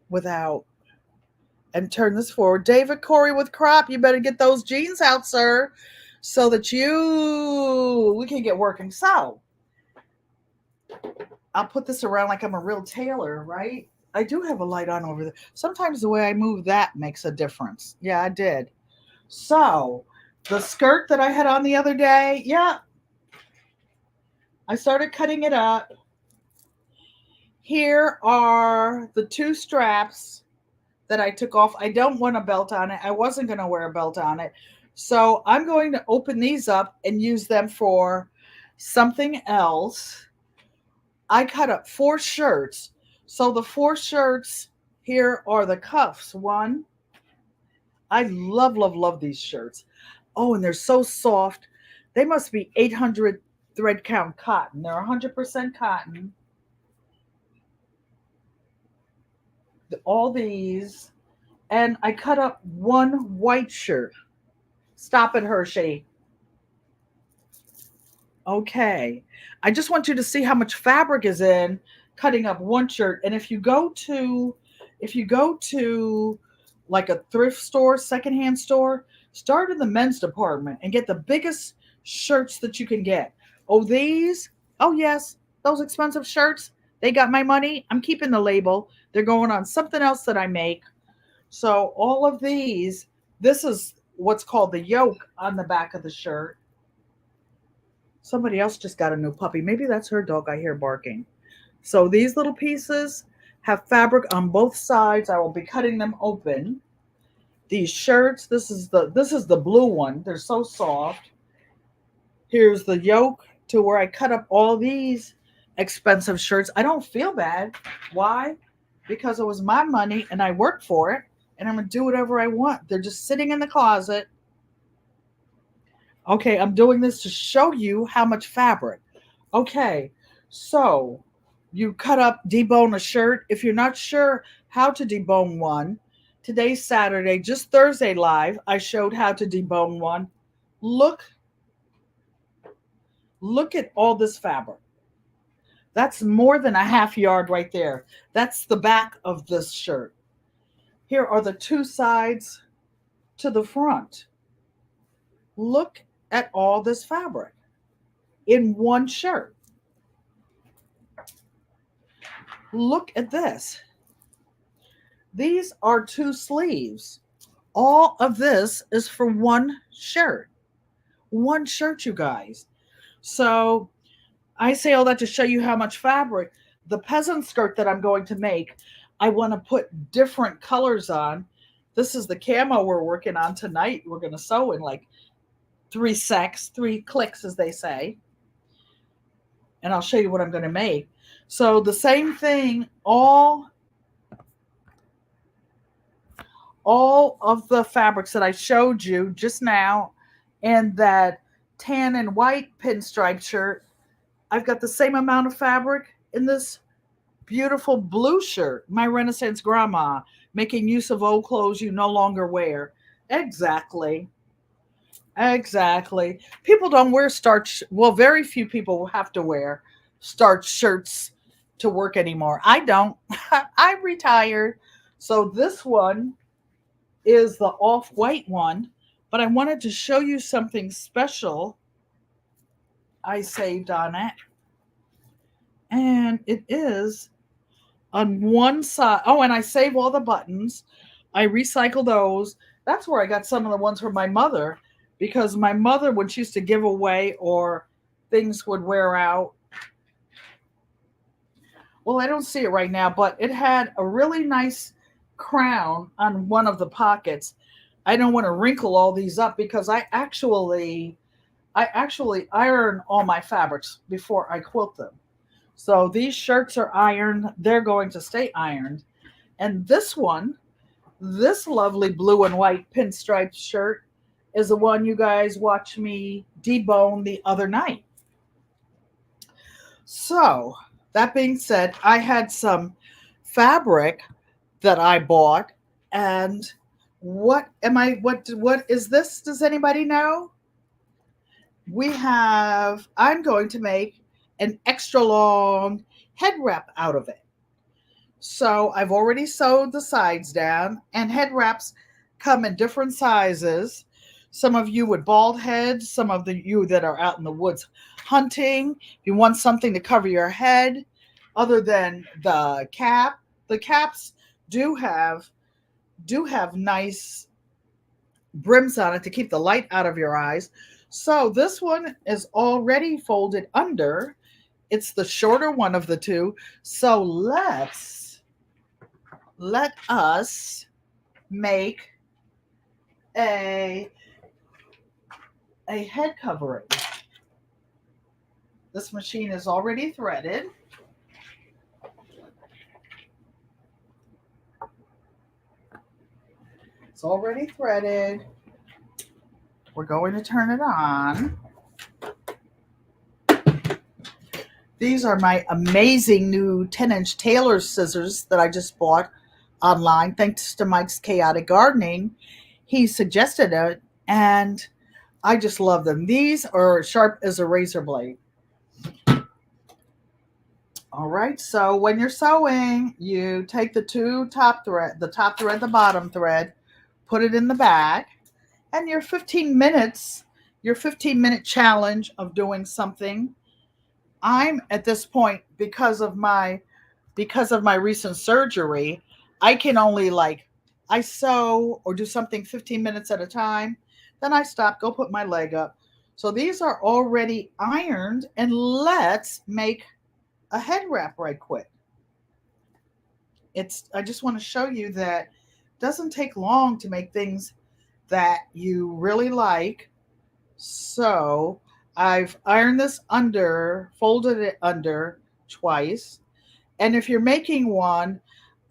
S1: without and turn this forward. David Corey with Crop, you better get those jeans out, sir, so that we can get working. So I'll put this around like I'm a real tailor, right? I do have a light on over there. Sometimes the way I move that makes a difference. Yeah, I did. So the skirt that I had on the other day, yeah, I started cutting it up. Here are the 2 straps that I took off. I don't want a belt on it. I wasn't going to wear a belt on it. So I'm going to open these up and use them for something else. I cut up 4 shirts. So the 4 shirts, here are the cuffs. One, I love, love, love these shirts. Oh, and they're so soft. They must be 800 thread count cotton. They're 100% cotton. All these. And I cut up 1 white shirt. Stop it, Hershey. Okay. I just want you to see how much fabric is in cutting up 1 shirt. And if you go to like a thrift store, secondhand store, start in the men's department and get the biggest shirts that you can get. Oh, these? Oh, yes. Those expensive shirts. They got my money. I'm keeping the label. They're going on something else that I make. So all of these, this is what's called the yoke on the back of the shirt. Somebody else just got a new puppy. Maybe that's her dog I hear barking. So these little pieces have fabric on both sides. I will be cutting them open. These shirts, this is the blue one. They're so soft. Here's the yoke to where I cut up all these expensive shirts. I don't feel bad. Why? Because it was my money and I worked for it and I'm going to do whatever I want. They're just sitting in the closet. Okay, I'm doing this to show you how much fabric. Okay, so you cut up, debone a shirt. If you're not sure how to debone one, today's Saturday, just Thursday live, I showed how to debone one. Look at all this fabric. That's more than a half yard right there. That's the back of this shirt. Here are the two sides to the front. Look at all this fabric in one shirt. Look at this. These are two sleeves. All of this is for one shirt. One shirt, you guys. So I say all that to show you how much fabric. The peasant skirt that I'm going to make, I want to put different colors on. This is the camo we're working on tonight. We're going to sew in like 3 clicks, as they say. And I'll show you what I'm going to make. So the same thing, all of the fabrics that I showed you just now and that tan and white pinstripe shirt, I've got the same amount of fabric in this beautiful blue shirt, my Renaissance grandma, making use of old clothes you no longer wear. Exactly. People don't wear starch. Well, very few people have to wear starch shirts to work anymore. I don't. I'm retired. So this one is the off-white one, but I wanted to show you something special I saved on it. And it is on one side. Oh, and I save all the buttons. I recycle those. That's where I got some of the ones from my mother, because my mother, when she used to give away or things would wear out. Well, I don't see it right now, but it had a really nice crown on one of the pockets. I don't want to wrinkle all these up because I actually iron all my fabrics before I quilt them. So these shirts are ironed. They're going to stay ironed. And this one, this lovely blue and white pinstripe shirt, is the one you guys watched me debone the other night. So that being said, I had some fabric that I bought, and what is this? Does anybody know? I'm going to make an extra long head wrap out of it. So I've already sewed the sides down, and head wraps come in different sizes. Some of you with bald heads, some of you that are out in the woods hunting, if you want something to cover your head other than the cap. The caps do have nice brims on it to keep the light out of your eyes. So this one is already folded under. It's the shorter one of the two. So let us make a head covering. This machine is already threaded. It's already threaded. We're going to turn it on. These are my amazing new 10-inch tailor scissors that I just bought online, thanks to Mike's Chaotic Gardening. He suggested it, and I just love them. These are sharp as a razor blade. All right, so when you're sewing, you take the top thread, the bottom thread, put it in the bag, and your 15-minute challenge of doing something. I'm at this point, because of my recent surgery, I can only I sew or do something 15 minutes at a time. Then I stop, go put my leg up. So these are already ironed, and let's make a head wrap right quick. I just want to show you that it doesn't take long to make things that you really like. So I've ironed this under, folded it under twice. And if you're making one,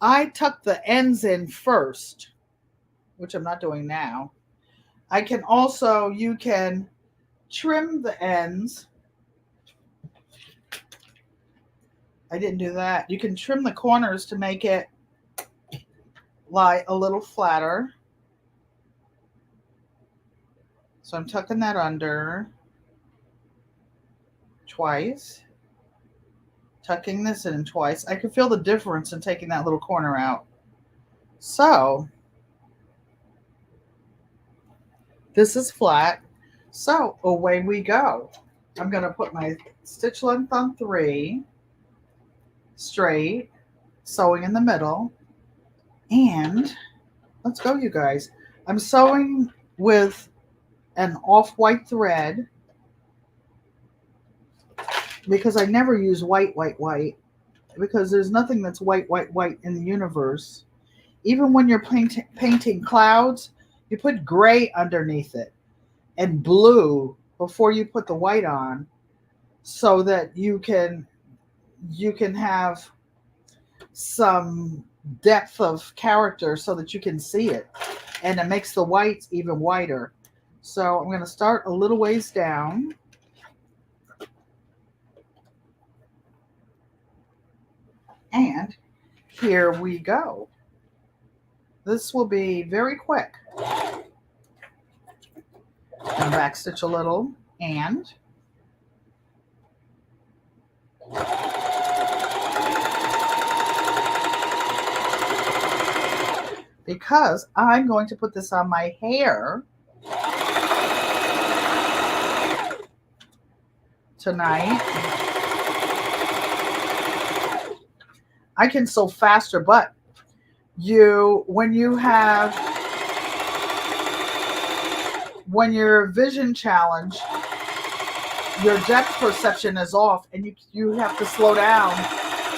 S1: I tuck the ends in first, which I'm not doing now. I can also, you can trim the ends. I didn't do that. You can trim the corners to make it lie a little flatter. So I'm tucking that under twice, tucking this in twice. I can feel the difference in taking that little corner out. So this is flat. So away we go. I'm going to put my stitch length on 3, straight, sewing in the middle, and let's go, you guys. I'm sewing with an off-white thread because I never use white, because there's nothing that's white in the universe. Even when you're painting clouds, you put gray underneath it and blue before you put the white on, so that you can have some depth of character so that you can see it, and it makes the whites even whiter. So I'm going to start a little ways down. And here we go. This will be very quick. And back stitch a little, and because I'm going to put this on my hair tonight, I can sew faster, but when your vision challenge, your depth perception is off, and you have to slow down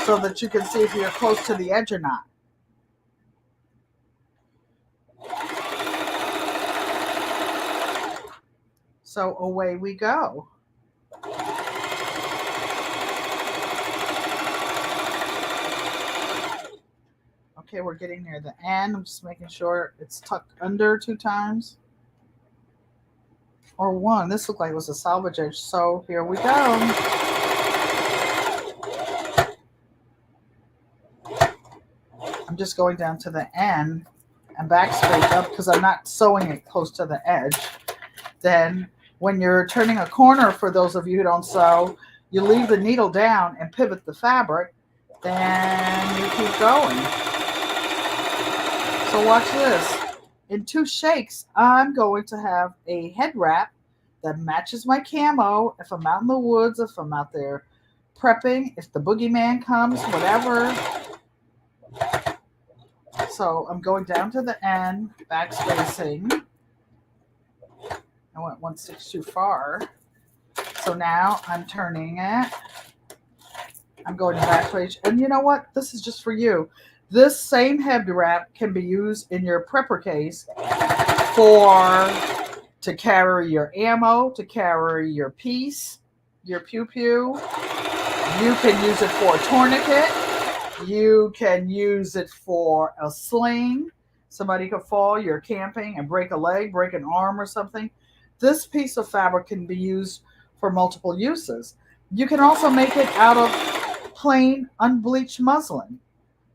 S1: so that you can see if you're close to the edge or not. So away we go. Okay, we're getting near the end. I'm just making sure it's tucked under 2 times. Or 1. This looked like it was a salvage edge. So here we go. I'm just going down to the end and back straight up because I'm not sewing it close to the edge. Then when you're turning a corner, for those of you who don't sew, you leave the needle down and pivot the fabric. Then you keep going. So watch this. In 2 shakes, I'm going to have a head wrap that matches my camo. If I'm out in the woods, if I'm out there prepping, if the boogeyman comes, whatever. So I'm going down to the end, back spacing. I went 1 stitch too far. So now I'm turning it. I'm going to back page. And you know what? This is just for you. This same head wrap can be used in your prepper case to carry your ammo, to carry your piece, your pew pew. You can use it for a tourniquet. You can use it for a sling. Somebody could fall, you're camping, and break a leg, break an arm or something. This piece of fabric can be used for multiple uses. You can also make it out of plain unbleached muslin.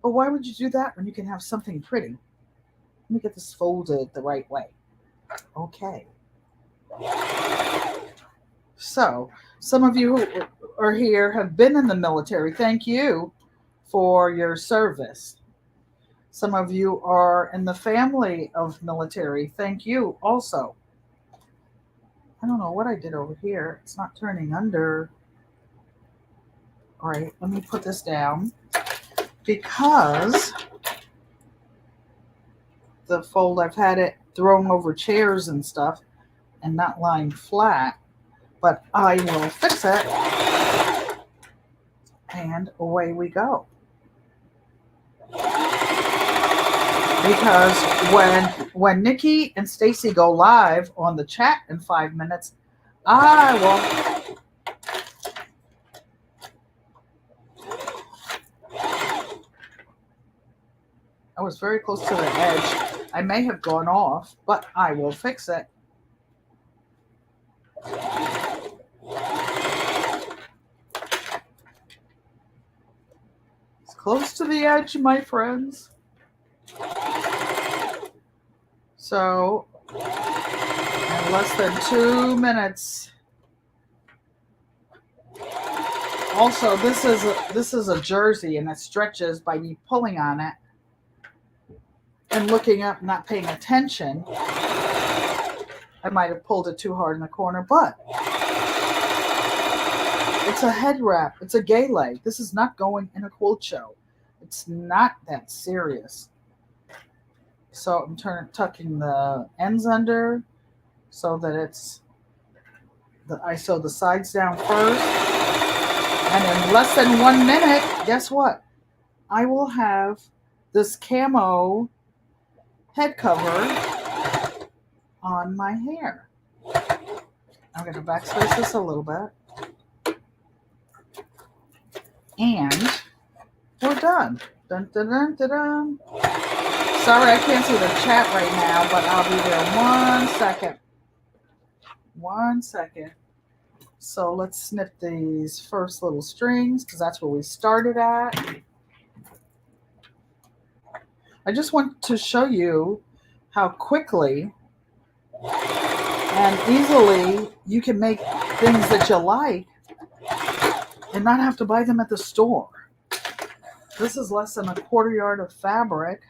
S1: But why would you do that when you can have something pretty? Let me get this folded the right way. Okay. So, some of you who are here have been in the military. Thank you for your service. Some of you are in the family of military. Thank you also. I don't know what I did over here. It's not turning under. All right, let me put this down. Because the fold, I've had it thrown over chairs and stuff. and not lying flat, but I will fix it, and away we go. Because when Nikki and Stacy go live on the chat in 5 minutes, I will. I was very close to the edge. I may have gone off, but I will fix it. It's close to the edge, my friends. So, in less than 2 minutes. Also, this is a jersey, and it stretches by me pulling on it and looking up, not paying attention. I might have pulled it too hard in the corner, but it's a head wrap. It's a gay leg. This is not going in a quilt show. It's not that serious. So I'm tucking the ends under so that I sew the sides down first. And in less than 1 minute, guess what? I will have this camo head cover on my hair. I'm going to backspace this a little bit. And we're done. Dun, dun, dun, dun, dun. Sorry, I can't see the chat right now, but I'll be there 1 second. 1 second. So let's snip these first little strings because that's where we started at. I just want to show you how quickly and easily you can make things that you like and not have to buy them at the store. This is less than 1/4 yard of fabric.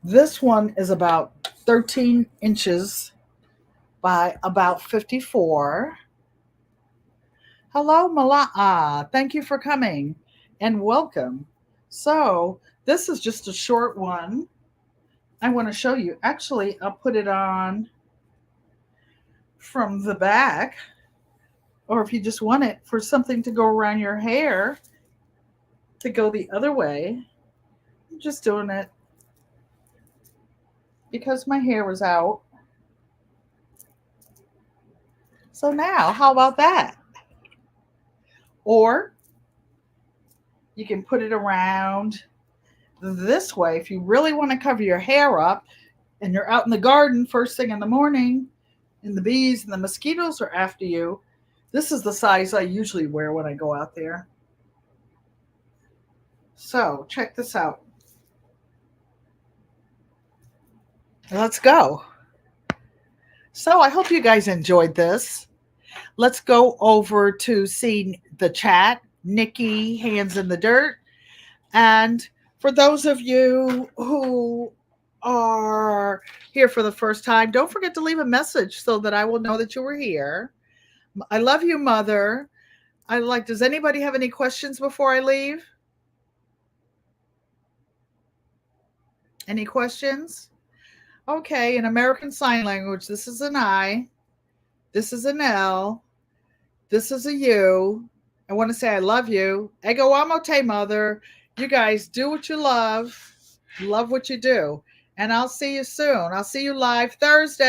S1: This one is about 13 inches by about 54. Hello, Mala'a. Thank you for coming and welcome. So this is just a short one. I want to show you. Actually, I'll put it on from the back, or if you just want it for something to go around your hair to go the other way. I'm just doing it because my hair was out. So now, how about that? Or you can put it around this way if you really want to cover your hair up and you're out in the garden first thing in the morning and the bees and the mosquitoes are after you. This is the size I usually wear when I go out there. So check this out. Let's go. So I hope you guys enjoyed this. Let's go over to see the chat. Nikki, hands in the dirt. And for those of you who are here for the first time, don't forget to leave a message so that I will know that you were here. I love you, Mother. Does anybody have any questions before I leave? Any questions? Okay, in American Sign Language, this is an I, this is an L, this is a U. I want to say I love you. Ego amote, Mother. You guys do what you love what you do. And I'll see you soon. I'll see you live Thursday.